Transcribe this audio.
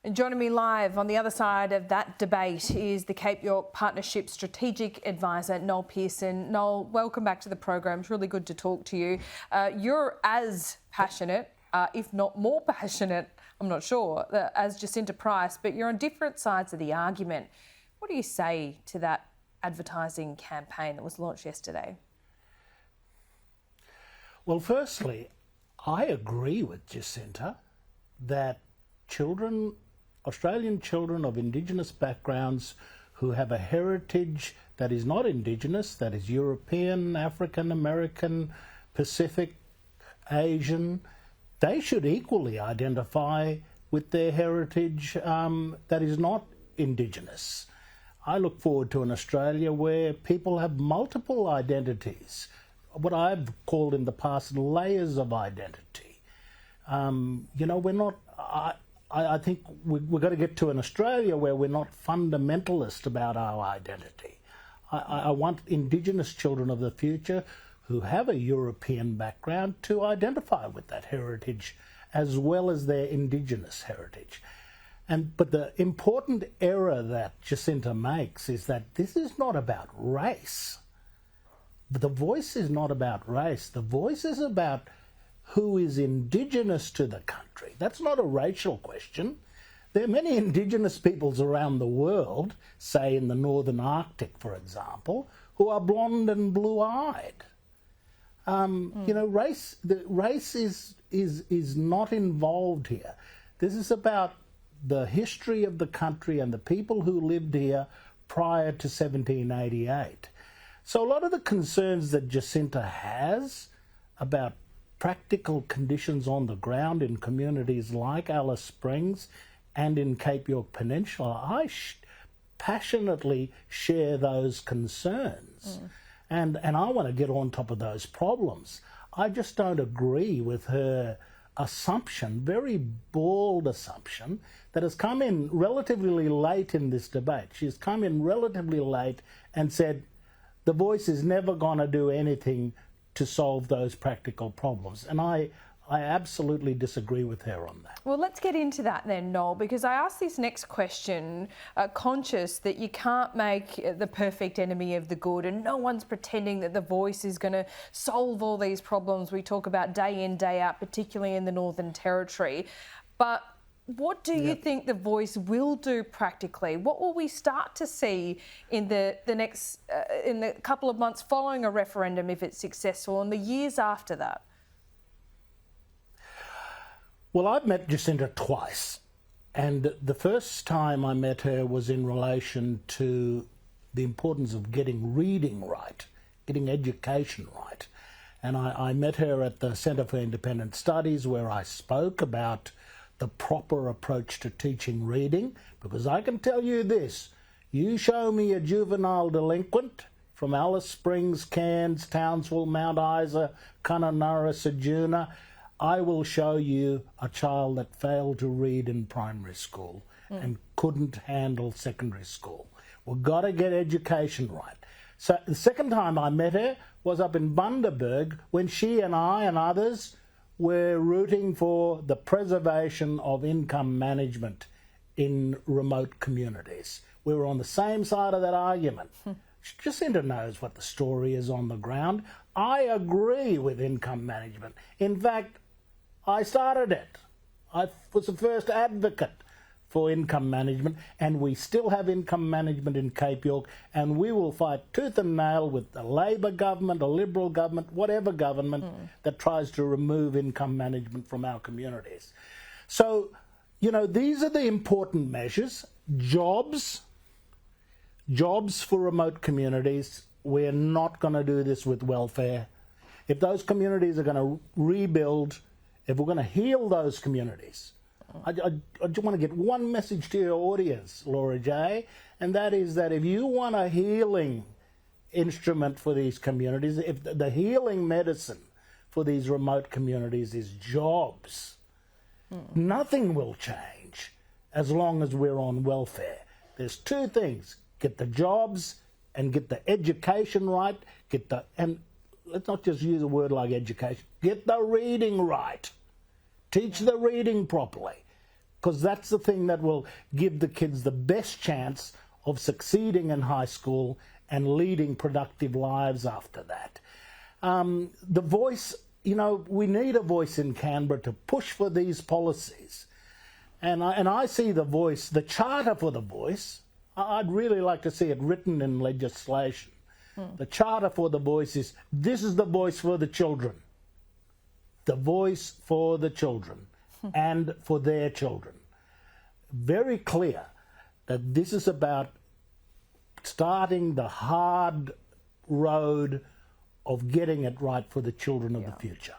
And joining me live on the other side of that debate is the Cape York Partnership Strategic Advisor, Noel Pearson. Noel, welcome back to the program. It's really good to talk to you. You're as passionate, if not more passionate, I'm not sure, as Jacinta Price, but you're on different sides of the argument. What do you say to that advertising campaign that was launched yesterday? Well, firstly, I agree with Jacinta that Australian children of Indigenous backgrounds who have a heritage that is not Indigenous, that is European, African American, Pacific, Asian, they should equally identify with their heritage that is not Indigenous. I look forward to an Australia where people have multiple identities, what I've called in the past layers of identity. We're not... I think we've got to get to an Australia where we're not fundamentalist about our identity. I want Indigenous children of the future who have a European background to identify with that heritage as well as their Indigenous heritage. But the important error that Jacinta makes is that this is not about race. The voice is not about race. The voice is about who is Indigenous to the country. That's not a racial question. There are many Indigenous peoples around the world, say in the Northern Arctic, for example, who are blonde and blue-eyed. Race is not involved here. This is about the history of the country and the people who lived here prior to 1788. So a lot of the concerns that Jacinta has about practical conditions on the ground in communities like Alice Springs and in Cape York Peninsula, I passionately share those concerns. And I want to get on top of those problems. I just don't agree with her assumption, very bald assumption, that has come in relatively late in this debate. She's come in relatively late and said the voice is never going to do anything to solve those practical problems. And I absolutely disagree with her on that. Well, let's get into that then, Noel, because I asked this next question conscious that you can't make the perfect enemy of the good, and no one's pretending that the voice is going to solve all these problems we talk about day in, day out, particularly in the Northern Territory. But what do you think the voice will do practically? What will we start to see in the next in the couple of months following a referendum if it's successful, and the years after that? Well, I've met Jacinta twice, and the first time I met her was in relation to the importance of getting reading right, getting education right. And I met her at the Centre for Independent Studies, where I spoke about the proper approach to teaching reading, because I can tell you this, you show me a juvenile delinquent from Alice Springs, Cairns, Townsville, Mount Isa, Kununurra, Ceduna, I will show you a child that failed to read in primary school and couldn't handle secondary school. We've got to get education right. So the second time I met her was up in Bundaberg when she and I and others were rooting for the preservation of income management in remote communities. We were on the same side of that argument. Jacinta knows what the story is on the ground. I agree with income management. In fact, I started it. I was the first advocate for income management, and we still have income management in Cape York, and we will fight tooth and nail with the Labor government, a Liberal government, whatever government that tries to remove income management from our communities. So, these are the important measures. Jobs for remote communities. We're not going to do this with welfare. If those communities are going to rebuild, if we're going to heal those communities, I just want to get one message to your audience, Laura J., and that is that if you want a healing instrument for these communities, if the healing medicine for these remote communities is jobs, nothing will change as long as we're on welfare. There's two things: get the jobs and get the education right, and let's not just use a word like education, get the reading right. Teach the reading properly. because that's the thing that will give the kids the best chance of succeeding in high school and leading productive lives after that. The voice, you know, we need a voice in Canberra to push for these policies. And I see the voice, the charter for the voice, I'd really like to see it written in legislation. The charter for the voice is, this is the voice for the children. The voice for the children and for their children. Very clear that this is about starting the hard road of getting it right for the children of the future.